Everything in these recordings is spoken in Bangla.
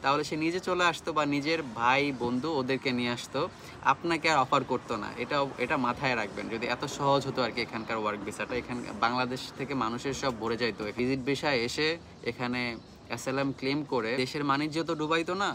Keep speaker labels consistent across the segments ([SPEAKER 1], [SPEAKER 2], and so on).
[SPEAKER 1] তাহলে সে নিজে চলে আসতো বা নিজের ভাই বন্ধু ওদেরকে নিয়ে আসতো, আপনাকে আর অফার করতো না। এটা মাথায় রাখবেন। যদি এত সহজ হতো আর কি এখানকার ওয়ার্ক ভিসাটা, এখান বাংলাদেশ থেকে মানুষের সব ভরে যাইতো, ভিজিট ভিসায় এসে এখানে অ্যাসাইলাম ক্লেম করে দেশের বাণিজ্য তো ডুবাইতো না,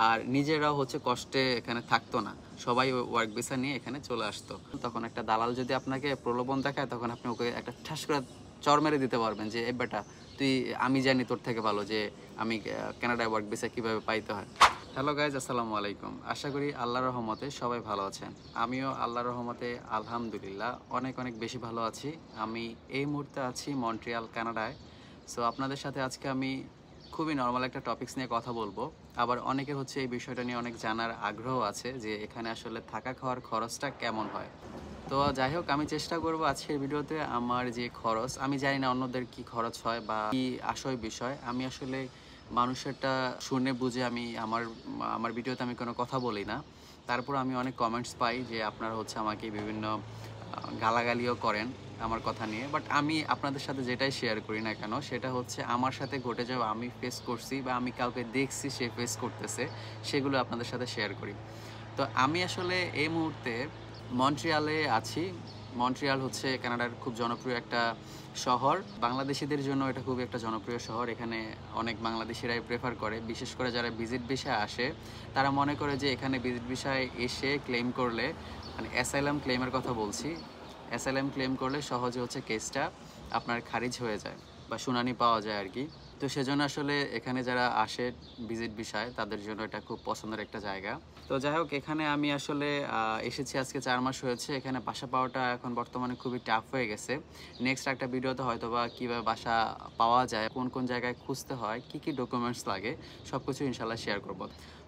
[SPEAKER 1] আর নিজেরাও হচ্ছে কষ্টে এখানে থাকতো না, সবাই ওয়ার্ক ভিসা নিয়ে এখানে চলে আসতো। তখন একটা দালাল যদি আপনাকে প্রলোভন দেখায়, তখন আপনি ওকে একটা ঠাস করে চর মেরে দিতে পারবেন যে এ বেটা তুই, আমি জানি তোর থেকে ভালো যে আমি কানাডায় ওয়ার্ক ভিসা কীভাবে পাইতে হয়। হ্যালো গাইজ, আসসালামু আলাইকুম। আশা করি আল্লাহর রহমতে সবাই ভালো আছেন। আমিও আল্লাহর রহমতে আলহামদুলিল্লাহ অনেক অনেক বেশি ভালো আছি। আমি এই মুহূর্তে আছি মন্ট্রিয়াল, কানাডায়। সো আপনাদের সাথে আজকে আমি খুবই নর্মাল একটা টপিকস নিয়ে কথা বলবো। আবার অনেকের হচ্ছে এই বিষয়টা নিয়ে অনেক জানার আগ্রহ আছে যে এখানে আসলে থাকা খাওয়ার খরচটা কেমন হয়। তো যাই হোক, আমি চেষ্টা করব আজকের ভিডিওতে আমার যে খরচ, আমি জানি না অন্যদের কি খরচ হয় বা কি আসল বিষয়, আমি আসলে মানুষেরটা শুনে বুঝে আমি আমার ভিডিওতে আমি কোনো কথা বলি না। তারপর আমি অনেক কমেন্টস পাই যে আপনারা হচ্ছে আমাকে বিভিন্ন গালাগালিও করেন আমার কথা নিয়ে। বাট আমি আপনাদের সাথে যেটাই শেয়ার করি না কেন, সেটা হচ্ছে আমার সাথে ঘটে যাওয়া, আমি ফেস করছি বা আমি কাউকে দেখছি সে ফেস করতেছে, সেগুলো আপনাদের সাথে শেয়ার করি। তো আমি আসলে এই মুহূর্তে মন্ট্রিয়ালে আছি। মন্ট্রিয়াল হচ্ছে কানাডার খুব জনপ্রিয় একটা শহর। বাংলাদেশিদের জন্য এটা খুব একটা জনপ্রিয় শহর। এখানে অনেক বাংলাদেশিরাই প্রেফার করে, বিশেষ করে যারা ভিজিট ভিসায় আসে তারা মনে করে যে এখানে ভিজিট ভিসায় এসে ক্লেম করলে, মানে অ্যাসাইলাম ক্লেমের কথা বলছি, অ্যাসাইলাম ক্লেম করলে সহজে হচ্ছে কেসটা আপনার খারিজ হয়ে যায় বা শুনানি পাওয়া যায় আর কি। তো সেজন্য আসলে এখানে যারা আসে ভিজিট ভিসায় তাদের জন্য এটা খুব পছন্দের একটা জায়গা। তো যাই হোক, এখানে আমি আসলে এসেছি আজকে 4 মাস হয়েছে। এখানে বাসা পাওয়াটা এখন বর্তমানে খুবই টাফ হয়ে গেছে। নেক্সট একটা ভিডিওতে হয়তো বা কীভাবে বাসা পাওয়া যায়, কোন কোন জায়গায় খুঁজতে হয়, কী কী ডকুমেন্টস লাগে, সব কিছু ইনশাল্লাহ শেয়ার করব।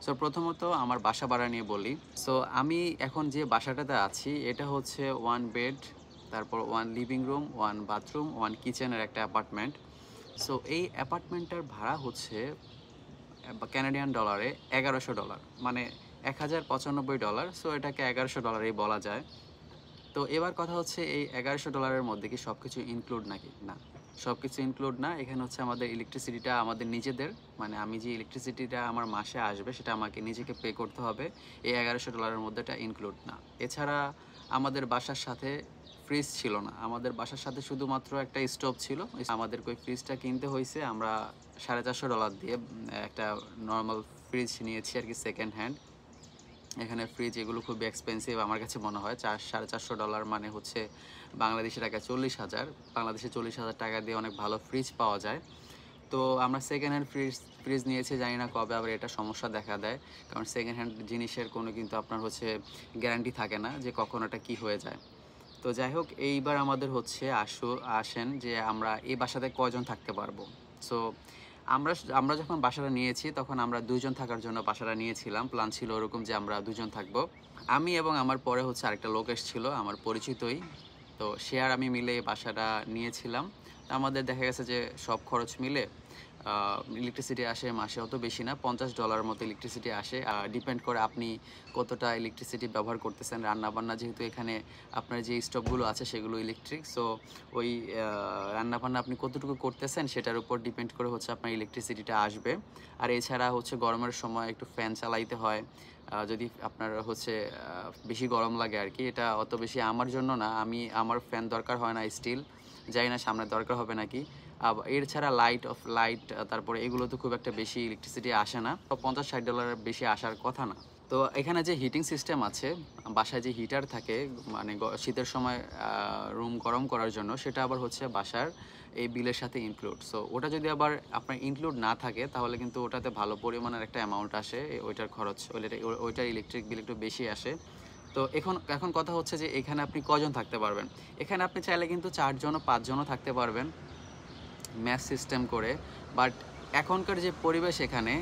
[SPEAKER 1] সো প্রথমত আমার বাসা ভাড়া নিয়ে বলি। সো আমি এখন যে বাসাটাতে আছি এটা হচ্ছে 1 বেড, তারপর 1 লিভিং রুম, 1 বাথরুম, 1 কিচেনের একটা অ্যাপার্টমেন্ট। সো এই অ্যাপার্টমেন্টটার ভাড়া হচ্ছে ক্যানাডিয়ান ডলারে $1100, মানে $1095। সো এটাকে $1100ই বলা যায়। তো এবার কথা হচ্ছে এই $1100 মধ্যে কি সব কিছু ইনক্লুড নাকি? না, সব কিছু ইনক্লুড না। এখানে হচ্ছে আমাদের ইলেকট্রিসিটিটা আমাদের নিজেদের, মানে আমি যে ইলেকট্রিসিটিটা আমার মাসে আসবে সেটা আমাকে নিজেকে পে করতে হবে। এই $1100 মধ্যে এটা ইনক্লুড না। এছাড়া আমাদের বাসার সাথে ফ্রিজ ছিল না। আমাদের বাসার সাথে শুধুমাত্র একটা স্টোভ ছিল। আমাদেরকে ওই ফ্রিজটা কিনতে হয়েছে আমরা $450 দিয়ে। একটা নর্মাল ফ্রিজ নিয়েছি আর কি, সেকেন্ড হ্যান্ড। এখানে ফ্রিজ এগুলো খুবই এক্সপেন্সিভ আমার কাছে মনে হয়। $450 মানে হচ্ছে বাংলাদেশি টাকায় 40,000। বাংলাদেশে 40,000 টাকা দিয়ে অনেক ভালো ফ্রিজ পাওয়া যায়। তো আমরা সেকেন্ড হ্যান্ড ফ্রিজ নিয়েছি, জানি না কবে আবার এটা সমস্যা দেখা দেয়, কারণ সেকেন্ড হ্যান্ড জিনিসের কোনো কিন্তু আপনার হচ্ছে গ্যারান্টি থাকে না যে কখন এটা কী হয়ে যায়। তো যাই হোক, এইবার আমাদের হচ্ছে আসেন যে আমরা এই বাসাতে কয়জন থাকতে পারবো। সো আমরা যখন বাসাটা নিয়েছি তখন আমরা 2 জন থাকার জন্য বাসাটা নিয়েছিলাম। প্ল্যান ছিল ওরকম যে আমরা 2 জন থাকবো। আমি এবং আমার পরে হচ্ছে আরেকটা লোক এসেছিল আমার পরিচিতই। তো সে আর আমি মিলে এই বাসাটা নিয়েছিলাম। আমাদের দেখা গেছে যে সব খরচ মিলে ইলেকট্রিসিটি আসে মাসে অত বেশি না, $50 মতো ইলেকট্রিসিটি আসে। ডিপেন্ড করে আপনি কতটা ইলেকট্রিসিটি ব্যবহার করতেছেন। রান্নাবান্না যেহেতু এখানে আপনার যে স্টোভগুলো আছে সেগুলো ইলেকট্রিক, সো ওই রান্নাবান্না আপনি কতটুকু করতেছেন সেটার উপর ডিপেন্ড করে হচ্ছে আপনার ইলেকট্রিসিটিটা আসবে। আর এছাড়া হচ্ছে গরমের সময় একটু ফ্যান চালাইতে হয়, যদি আপনার হচ্ছে বেশি গরম লাগে আর কি। এটা অত বেশি আমার জন্য না, আমার ফ্যান দরকার হয় না স্টিল, জানি না সামনে দরকার হবে নাকি। এর ছাড়া লাইট তারপরে এগুলো তো খুব একটা বেশি ইলেকট্রিসিটি আসে না, $50-60 বেশি আসার কথা না। তো এখানে যে হিটিং সিস্টেম আছে, বাসায় যে হিটার থাকে, মানে শীতের সময় রুম গরম করার জন্য, সেটা আবার হচ্ছে বাসার এই বিলের সাথে ইনক্লুড। সো ওটা যদি আবার আপনার ইনক্লুড না থাকে তাহলে কিন্তু ওটাতে ভালো পরিমাণের একটা অ্যামাউন্ট আসে, ওইটার খরচ, ওইটার ইলেকট্রিক বিল একটু বেশি আসে। তো এখন কথা হচ্ছে যে এখানে আপনি কজন থাকতে পারবেন। এখানে আপনি চাইলে কিন্তু 4 জনও 5 জনও থাকতে পারবেন ম্যাচ সিস্টেম করে। বাট এখনকার যে পরিবেশ, এখানে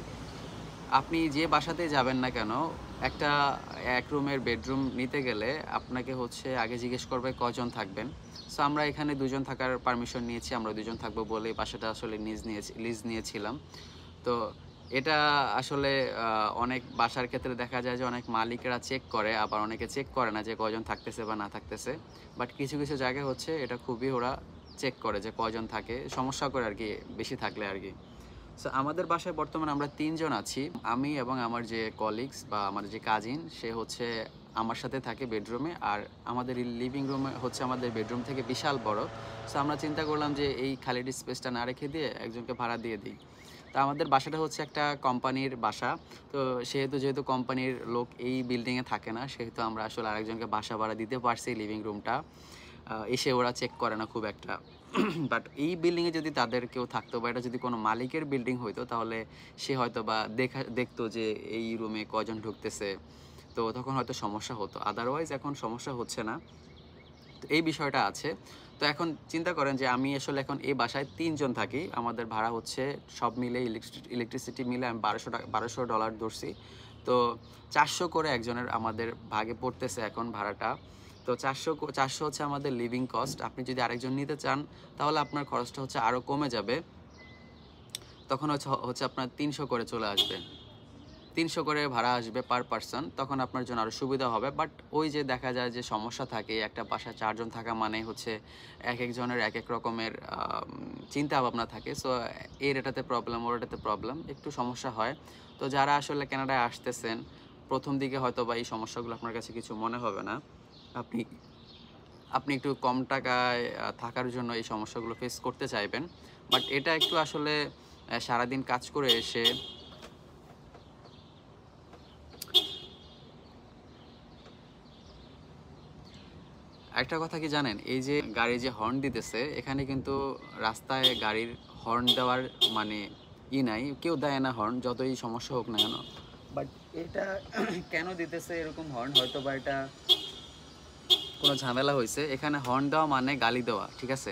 [SPEAKER 1] আপনি যে বাসাতেই যাবেন না কেন, একটা এক রুমের বেডরুম নিতে গেলে আপনাকে হচ্ছে আগে জিজ্ঞেস করবে কজন থাকবেন। সো আমরা এখানে 2 জন থাকার পারমিশন নিয়েছি, আমরা 2 জন থাকবো বলে বাসাটা আসলে লিজ নিয়েছিলাম। তো এটা আসলে অনেক বাসার ক্ষেত্রে দেখা যায় যে অনেক মালিকেরা চেক করে, আবার অনেকে চেক করে না যে কয়জন থাকতেছে বা না থাকতেছে। বাট কিছু কিছু জায়গায় হচ্ছে এটা খুবই ওরা চেক করে যে কয়জন থাকে, সমস্যা করে আর কি বেশি থাকলে আর কি। সো আমাদের বাসায় বর্তমানে আমরা ৩ জন আছি। আমি এবং আমার যে কলিগস বা আমার যে কাজিন, সে হচ্ছে আমার সাথে থাকে বেডরুমে। আর আমাদের এই লিভিং রুমে হচ্ছে আমাদের বেডরুম থেকে বিশাল বড়। সো আমরা চিন্তা করলাম যে এই খালি স্পেসটা না রেখে দিয়ে একজনকে ভাড়া দিয়ে দিই। তো আমাদের বাসাটা হচ্ছে একটা কোম্পানির বাসা। তো যেহেতু কোম্পানির লোক এই বিল্ডিংয়ে থাকে না, সেহেতু আমরা আসলে আরেকজনকে বাসা ভাড়া দিতে পারছি লিভিং রুমটা। এসে ওরা চেক করে না খুব একটা। বাট এই বিল্ডিংয়ে যদি তাদের কেউ থাকতো বা এটা যদি কোনো মালিকের বিল্ডিং হইতো, তাহলে সে হয়তো বা দেখতো যে এই রুমে কজন ঢুকতেছে, তো তখন হয়তো সমস্যা হতো। আদারওয়াইজ এখন সমস্যা হচ্ছে না। তো এই বিষয়টা আছে। তো এখন চিন্তা করেন যে আমি আসলে এখন এই বাসায় ৩ জন থাকি। আমাদের ভাড়া হচ্ছে সব মিলে ইলেকট্রিসিটি মিলে আমি $১২০০ ধরছি। তো ৪০০ করে একজনের আমাদের ভাগে পড়তেছে এখন ভাড়াটা। তো ৪০০ হচ্ছে আমাদের লিভিং কস্ট। আপনি যদি আরেকজন নিতে চান, তাহলে আপনার খরচটা হচ্ছে আরও কমে যাবে। তখন হচ্ছে আপনার ৩০০ করে চলে আসবে। ৩০০ করে ভাড়া আসবে পার পারসন। তখন আপনার জন্য আরও সুবিধা হবে। বাট ওই যে দেখা যায় যে সমস্যা থাকে, একটা বাসায় ৪ জন থাকা মানে হচ্ছে একেকজনের একেক রকমের চিন্তা ভাবনা থাকে। সো এর এটাতে প্রবলেম, ওর এটাতে প্রবলেম, একটু সমস্যা হয়। তো যারা আসলে কানাডায় আসতেছেন, প্রথম দিকে হয়তো বা এই সমস্যাগুলো আপনার কাছে কিছু মনে হবে না। আপনি আপনি একটু কম টাকায় থাকার জন্য এই সমস্যাগুলো ফেস করতে চাইবেন। বাট এটা একটু আসলে সারাদিন কাজ করে এসে একটা কথা কি জানেন, এই যে গাড়ি যে হর্ন দিতেছে, এখানে কিন্তু রাস্তায় গাড়ির হর্ন দেওয়ার মানে নাই, কেউ দেয় না হর্ন, যতই সমস্যা হোক না কেন। বাট এটা কেন দিতেছে এরকম হর্ন, হয়তো বা এটা কোনো ঝামেলা হয়েছে। এখানে হর্ন দেওয়া মানে গালি দেওয়া, ঠিক আছে?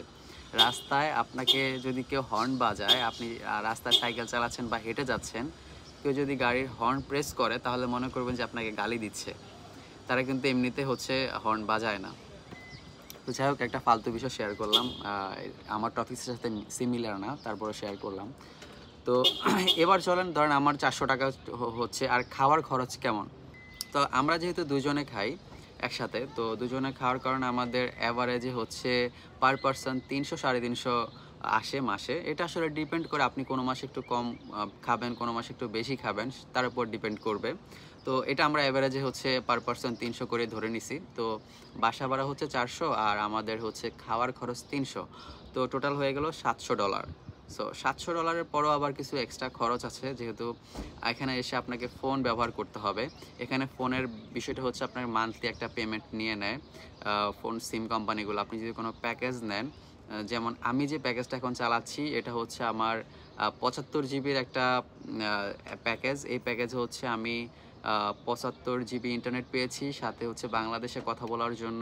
[SPEAKER 1] রাস্তায় আপনাকে যদি কেউ হর্ন বাজায়, আপনি রাস্তায় সাইকেল চালাচ্ছেন বা হেঁটে যাচ্ছেন, কেউ যদি গাড়ির হর্ন প্রেস করে, তাহলে মনে করবেন যে আপনাকে গালি দিচ্ছে। তারা কিন্তু এমনিতে হচ্ছে হর্ন বাজায় না। তো যাই হোক, একটা ফালতু বিষয় শেয়ার করলাম, আমার টপিক্সের সাথে সিমিলার না, তারপরে শেয়ার করলাম। তো এবার চলেন, ধরেন আমার ৪০০ টাকা হচ্ছে, আর খাওয়ার খরচ কেমন? তো আমরা যেহেতু দুজনে খাই একসাথে, তো দুজনে খাওয়ার কারণে আমাদের অ্যাভারেজে হচ্ছে পার পারসন ৩০০-৩৫০ আসে মাসে। এটা আসলে ডিপেন্ড করে, আপনি কোনো মাসে একটু কম খাবেন, কোনো মাসে একটু বেশি খাবেন, তার উপর ডিপেন্ড করবে। তো এটা আমরা অ্যাভারেজে হচ্ছে পার পারসন ৩০০ করে ধরে নিছি। তো বাসা ভাড়া হচ্ছে ৪০০ আর আমাদের হচ্ছে খাওয়ার খরচ ৩০০। তো টোটাল হয়ে গেল $৭০০। সো $৭০০ পরও আবার কিছু এক্সট্রা খরচ আছে, যেহেতু এখানে এসে আপনাকে ফোন ব্যবহার করতে হবে। এখানে ফোনের বিষয়টা হচ্ছে আপনার মান্থলি একটা পেমেন্ট নিয়ে নেয় ফোন সিম কোম্পানিগুলো। আপনি যদি কোনো প্যাকেজ নেন, যেমন আমি যে প্যাকেজটা এখন চালাচ্ছি, এটা হচ্ছে আমার ৭৫ জিবির একটা প্যাকেজ। এই প্যাকেজে হচ্ছে আমি ৭৫ জিবি ইন্টারনেট পেয়েছি, সাথে হচ্ছে বাংলাদেশে কথা বলার জন্য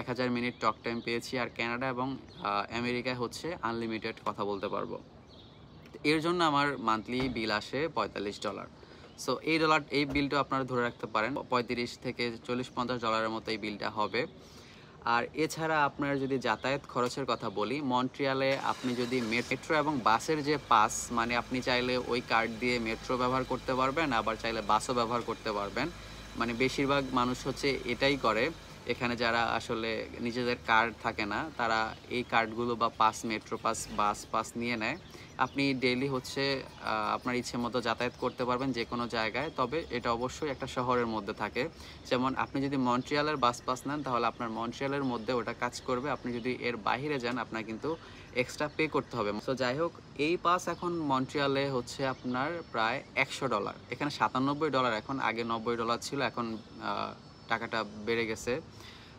[SPEAKER 1] ১০০০ মিনিট টক টাইম পেয়েছি, আর কানাডা এবং আমেরিকায় হচ্ছে আনলিমিটেড কথা বলতে পারবো। এর জন্য আমার মান্থলি বিল আসে $৪৫। সো এই বিলটা আপনারা ধরে রাখতে পারেন, ৩৫ থেকে ৪০-৫০ ডলারের মতো এই বিলটা হবে। আর এছাড়া আপনার যদি যাতায়াত খরচের কথা বলি, মন্ট্রিয়ালে আপনি যদি মেট্রো এবং বাসের যে পাস, মানে আপনি চাইলে ওই কার্ড দিয়ে মেট্রো ব্যবহার করতে পারবেন, আবার চাইলে বাসও ব্যবহার করতে পারবেন। মানে বেশিরভাগ মানুষ হচ্ছে এটাই করে। এখানে যারা আসলে নিজেদের কার্ড থাকে না, তারা এই কার্ডগুলো বা পাস, মেট্রো পাস, বাস পাস নিয়ে নেয়। আপনি ডেইলি হচ্ছে আপনার ইচ্ছে মতো যাতায়াত করতে পারবেন যে কোনো জায়গায়। তবে এটা অবশ্যই একটা শহরের মধ্যে থাকে। যেমন আপনি যদি মন্ট্রিয়ালের বাস পাস নেন, তাহলে আপনার মন্ট্রিয়ালের মধ্যে ওটা কাজ করবে। আপনি যদি এর বাইরে যান, আপনার কিন্তু এক্সট্রা পে করতে হবে। সো যাই হোক, এই পাস এখন মন্ট্রিয়ালে হচ্ছে আপনার প্রায় $১০০। এখানে $৯৭। এখন আগে $৯০ ছিল, এখন টাকাটা বেড়ে গেছে।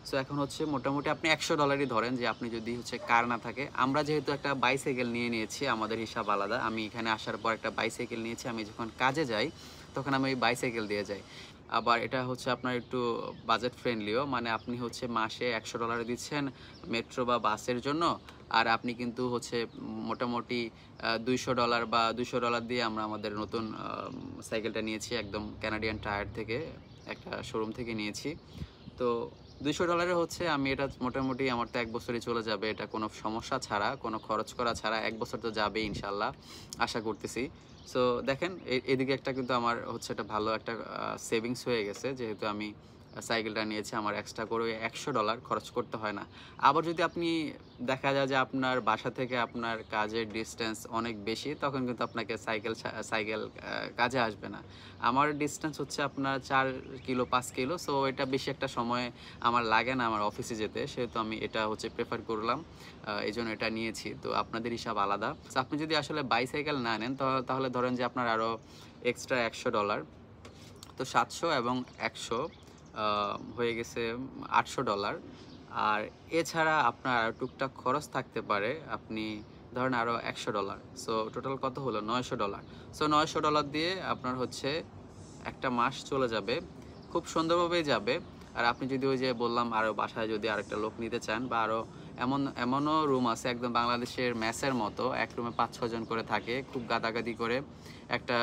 [SPEAKER 1] সো এখন হচ্ছে মোটামুটি আপনি $১০০ ধরেন, যে আপনি যদি হচ্ছে কার না থাকে। আমরা যেহেতু একটা বাইসাইকেল নিয়েছি, আমাদের হিসাব আলাদা। আমি এখানে আসার পর একটা বাইসাইকেল নিয়েছি। আমি যখন কাজে যাই, তখন আমি ওই বাইসাইকেল দিয়ে যাই। আবার এটা হচ্ছে আপনার একটু বাজেট ফ্রেন্ডলিও, মানে আপনি হচ্ছে মাসে $১০০ দিচ্ছেন মেট্রো বা বাসের জন্য, আর আপনি কিন্তু হচ্ছে মোটামুটি $২০০ বা $২০০ দিয়ে আমরা আমাদের নতুন সাইকেলটা নিয়েছি, একদম কানাডিয়ান টায়ার থেকে, একটা শোরুম থেকে নিয়েছি। তো $২০০ হচ্ছে আমি এটা মোটামুটি আমার তো ১ বছরই চলে যাবে, এটা কোনো সমস্যা ছাড়া, কোনো খরচ করা ছাড়া ১ বছর তো যাবে ইনশাল্লাহ, আশা করতেছি। সো দেখেন, এদিকে একটা কিন্তু আমার হচ্ছে একটা ভালো একটা সেভিংস হয়ে গেছে, যেহেতু আমি সাইকেলটা নিয়েছি, আমার এক্সট্রা করে $100 খরচ করতে হয় না। আবার যদি আপনি দেখা যায় যে আপনার বাসা থেকে আপনার কাজের ডিস্টেন্স অনেক বেশি, তখন কিন্তু আপনাকে সাইকেল কাজে আসবে না। আমার ডিস্টেন্স হচ্ছে আপনার 4 কিলো 5 কিলো, সো এটা বেশি একটা সময় আমার লাগে না আমার অফিসে যেতে, সেহেতু আমি এটা হচ্ছে প্রেফার করলাম, এই জন্য এটা নিয়েছি। তো আপনাদের হিসাব আলাদা। সো আপনি যদি আসলে বাইসাইকেল না নেন তাহলে ধরেন যে আপনার আরও এক্সট্রা $100, তো 700 এবং 100 হয়ে গেছে $800। আর এছাড়া আপনার আরও টুকটাক খরচ থাকতে পারে, আপনি ধরেন আরও $100, সো টোটাল কত হলো $900। সো $900 দিয়ে আপনার হচ্ছে একটা মাস চলে যাবে, খুব সুন্দরভাবেই যাবে। আর আপনি যদি ওই যে বললাম আরও বাসায় যদি আরেকটা লোক নিতে চান, বা আরও এমনও রুম আছে একদম বাংলাদেশের মেসের মতো, এক রুমে 5-6 জন করে থাকে, খুব গাদাগাদি করে একটা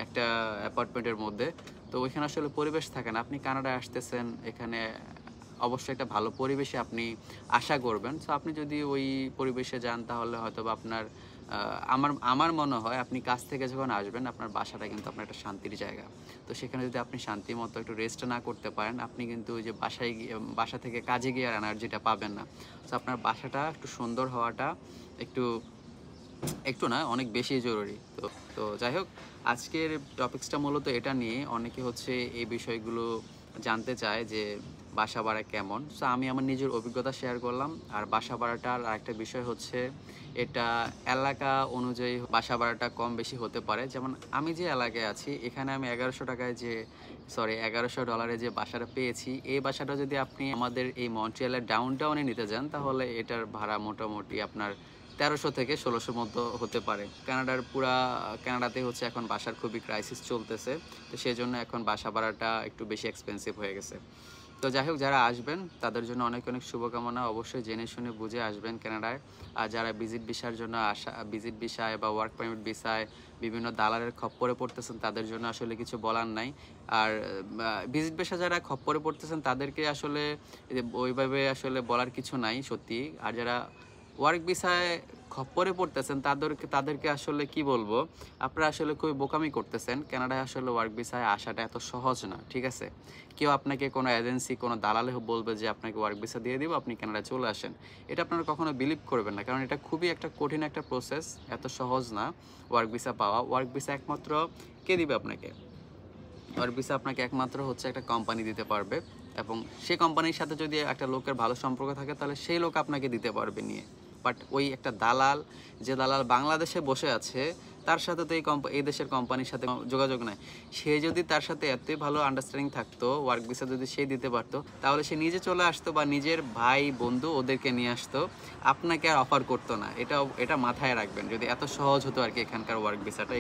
[SPEAKER 1] একটা অ্যাপার্টমেন্টের মধ্যে। তো ওইখানে আসলে পরিবেশ থাকে না। আপনি কানাডায় আসতেছেন, এখানে অবশ্যই একটা ভালো পরিবেশে আপনি আশা করবেন। সো আপনি যদি ওই পরিবেশে যান তাহলে হয়তো বা আপনার আমার মনে হয় আপনি কাজ থেকে যখন আসবেন আপনার বাসাটা কিন্তু আপনার একটা শান্তির জায়গা। তো সেখানে যদি আপনি শান্তি মতো একটু রেস্ট না করতে পারেন, আপনি কিন্তু ওই যে বাসা থেকে কাজে গিয়ে আর এনার্জিটা পাবেন না। সো আপনার বাসাটা একটু সুন্দর হওয়াটা একটু একটু না, অনেক বেশি জরুরি। তো তো যাই হোক, আজকের টপিক্সটা মূলত এটা নিয়ে। অনেকে হচ্ছে এই বিষয়গুলো জানতে চায় যে বাসা ভাড়া কেমন। সো আমি আমার নিজের অভিজ্ঞতা শেয়ার করলাম। আর বাসা ভাড়াটার আরেকটা বিষয় হচ্ছে এটা এলাকা অনুযায়ী বাসা ভাড়াটা কম বেশি হতে পারে। যেমন আমি যে এলাকায় আছি এখানে আমি $1100 যে বাসাটা পেয়েছি, এই বাসাটা যদি আপনি আমাদের এই মন্ট্রিয়ালের ডাউনটাউনে নিতে যান তাহলে এটার ভাড়া মোটামুটি আপনার 1300 থেকে 1600 মতো হতে পারে। কানাডাতে হচ্ছে এখন বাসার খুবই ক্রাইসিস চলতেছে, তো সেই জন্য এখন বাসা ভাড়াটা একটু বেশি এক্সপেন্সিভ হয়ে গেছে। তো যাই হোক, যারা আসবেন তাদের জন্য অনেক অনেক শুভকামনা। অবশ্যই জেনে শুনে বুঝে আসবেন কানাডায়। আর যারা ভিজিট ভিসায় বা ওয়ার্ক পারমিট ভিসায় বিভিন্ন দালালের খপ্পরে পড়তেছেন তাদের জন্য আসলে কিছু বলার নাই। আর ভিজিট ভিসা যারা খপ্পরে পড়তেছেন তাদেরকে আসলে ওইভাবে আসলে বলার কিছু নাই সত্যি। আর যারা ওয়ার্ক ভিসায় খপ্পরে পড়তেছেন তাদেরকে আসলে কি বলবো, আপনারা আসলে খুবই বোকামি করতেছেন। কানাডায় আসলে ওয়ার্ক ভিসায় আসাটা এত সহজ না, ঠিক আছে? কেউ আপনাকে কোনো এজেন্সি কোনো দালালে বলবে যে আপনাকে ওয়ার্ক ভিসা দিয়ে দিব, আপনি কানাডায় চলে আসেন, এটা আপনারা কখনো বিলিভ করবেন না, কারণ এটা খুবই একটা কঠিন একটা প্রসেস, এত সহজ না ওয়ার্ক ভিসা পাওয়া। ওয়ার্ক ভিসা একমাত্র কে দিবে আপনাকে? ওয়ার্ক ভিসা আপনাকে একমাত্র হচ্ছে একটা কোম্পানি দিতে পারবে, এবং সেই কোম্পানির সাথে যদি একটা লোকের ভালো সম্পর্ক থাকে তাহলে সেই লোক আপনাকে দিতে পারবে নিয়ে। বাট ওই একটা দালাল, যে দালাল বাংলাদেশে বসে আছে, তার সাথে তো এই দেশের কোম্পানির সাথে যোগাযোগ নাই। সে যদি তার সাথে এতই ভালো আন্ডারস্ট্যান্ডিং থাকতো, ওয়ার্ক ভিসা যদি সে দিতে পারতো, তাহলে সে নিজে চলে আসতো বা নিজের ভাই বন্ধু ওদেরকে নিয়ে আসতো, আপনাকে আর অফার করতো না। এটা মাথায় রাখবেন। যদি এত সহজ হতো আর কি এখানকার ওয়ার্ক ভিসাটা,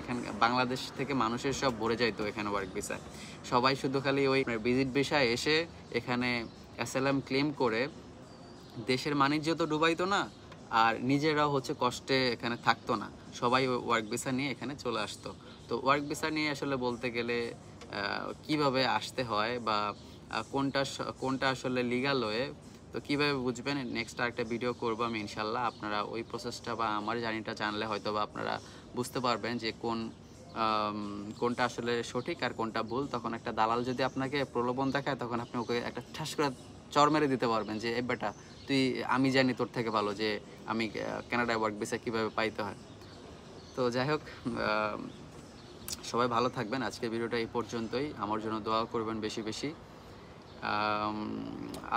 [SPEAKER 1] বাংলাদেশ থেকে মানুষের সব ভরে যাইতো এখানে ওয়ার্ক ভিসায়। সবাই শুধু খালি ওই ভিজিট ভিসায় এসে এখানে অ্যাসাইলাম ক্লেম করে দেশের বাণিজ্য তো ডুবাইতো না, আর নিজেরাও হচ্ছে কষ্টে এখানে থাকতো না। সবাই ওয়ার্ক ভিসা নিয়ে এখানে চলে আসতো। তো ওয়ার্ক ভিসা নিয়ে আসলে বলতে গেলে কিভাবে আসতে হয় বা কোনটা আসলে লিগাল ওয়ে, তো কীভাবে বুঝবেন, নেক্সট আরেকটা ভিডিও করবো আমি ইনশাল্লাহ। আপনারা ওই প্রসেসটা বা আমার জার্নিটা জানলে হয়তো বা আপনারা বুঝতে পারবেন যে কোনটা আসলে সঠিক আর কোনটা ভুল। তখন একটা দালাল যদি আপনাকে প্রলোভন দেখায় তখন আপনি ওকে একটা ঠাস করে চর মেরে দিতে পারবেন যে এই বেটা আমি জানি তোর থেকে ভালো যে আমি কানাডায় ওয়ার্ক ভিসা কীভাবে পাইতে হয়। তো যাই হোক, সবাই ভালো থাকবেন। আজকের ভিডিওটা এই পর্যন্তই। আমার জন্য দোয়া করবেন বেশি বেশি।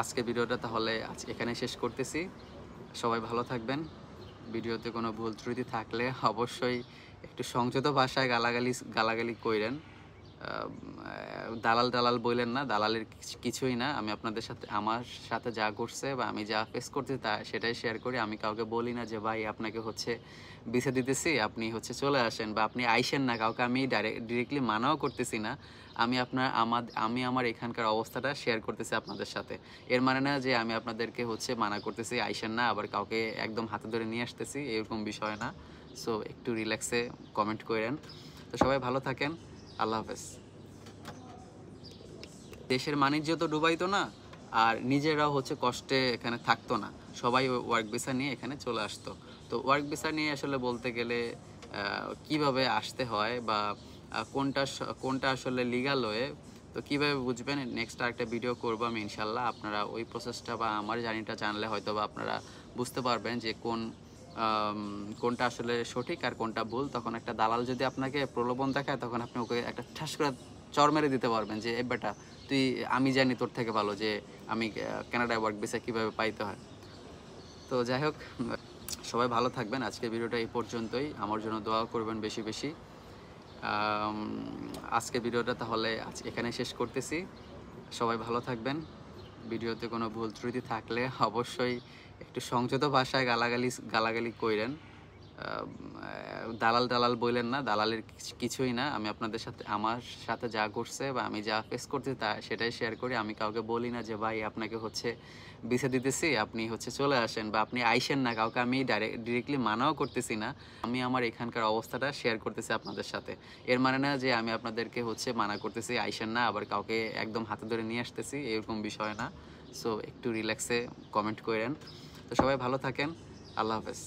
[SPEAKER 1] আজকের ভিডিওটা তাহলে এখানে শেষ করতেছি। সবাই ভালো থাকবেন। ভিডিওতে কোনো ভুল ত্রুটি থাকলে অবশ্যই একটু সংযত ভাষায় গালাগালি কইরেন। দালাল বললেন না, দালালের কিছুই না। আমি আমার সাথে যা করছে বা আমি যা ফেস করছি সেটাই শেয়ার করি। আমি কাউকে বলি না যে ভাই আপনাকে হচ্ছে ভিসা দিতেছি, আপনি হচ্ছে চলে আসেন বা আপনি আইসেন না। কাউকে আমি ডিরেক্টলি মানাও করতেছি না। আমি আমার এখানকার অবস্থাটা শেয়ার করতেছি আপনাদের সাথে। এর মানে না যে আমি আপনাদেরকে হচ্ছে মানা করতেছি আইসেন না, আবার কাউকে একদম হাতে ধরে নিয়ে আসতেছি, এরকম বিষয় না। সো একটু রিল্যাক্সে কমেন্ট করেন। তো সবাই ভালো থাকেন। আল্লাহ হাফেজ। দেশের বাণিজ্য তো ডুবাইতো না, আর নিজেরাও হচ্ছে কষ্টে এখানে থাকতো না। সবাই ওয়ার্ক ভিসা নিয়ে এখানে চলে আসতো। তো ওয়ার্ক ভিসা নিয়ে আসলে বলতে গেলে কিভাবে আসতে হয় বা কোনটা আসলে লিগাল ওয়ে, তো কীভাবে বুঝবেন, নেক্সট আরেকটা ভিডিও করবো আমি ইনশাল্লাহ। আপনারা ওই প্রসেসটা বা আমার জার্নিটা জানলে হয়তো বা আপনারা বুঝতে পারবেন যে কোনটা আসলে সঠিক আর কোনটা ভুল। তখন একটা দালাল যদি আপনাকে প্রলোভন দেখায়, তখন আপনি ওকে একটা ঠাস করে চর মেরে দিতে পারবেন যে এই বেটা তুই, আমি জানি তোর থেকে ভালো যে আমি কানাডায় ওয়ার্ক ভিসা কীভাবে পাইতে হয়। তো যাই হোক, সবাই ভালো থাকবেন। আজকের ভিডিওটা এই পর্যন্তই। আমার জন্য দোয়া করবেন বেশি বেশি। আজকের ভিডিওটা তাহলে এখানে শেষ করতেছি। সবাই ভালো থাকবেন। ভিডিওতে কোনো ভুল ত্রুটি থাকলে অবশ্যই একটু সংযত ভাষায় গালাগালি কইরেন। দালাল বললেন না, দালালের কিছুই না। আমি আপনাদের সাথে, আমার সাথে যা ঘটছে বা আমি যা ফেস করছি সেটাই শেয়ার করি। আমি কাউকে বলি না যে ভাই আপনাকে ভিসা দিতেছি, আপনি চলে আসেন বা আপনি আইসেন না। কাউকে আমি ডিরেক্টলি মানাও করতেছি না। আমি আমার এখানকার অবস্থাটা শেয়ার করতেছি আপনাদের সাথে। এর মানে না যে আমি আপনাদেরকে মানা করতেছি আইসেন না, আবার কাউকে একদম হাতে ধরে নিয়ে আসতেছি, এরকম বিষয় না। সো একটু রিল্যাক্সে কমেন্ট করেন। তো সবাই ভালো থাকেন। আল্লাহ হাফেজ।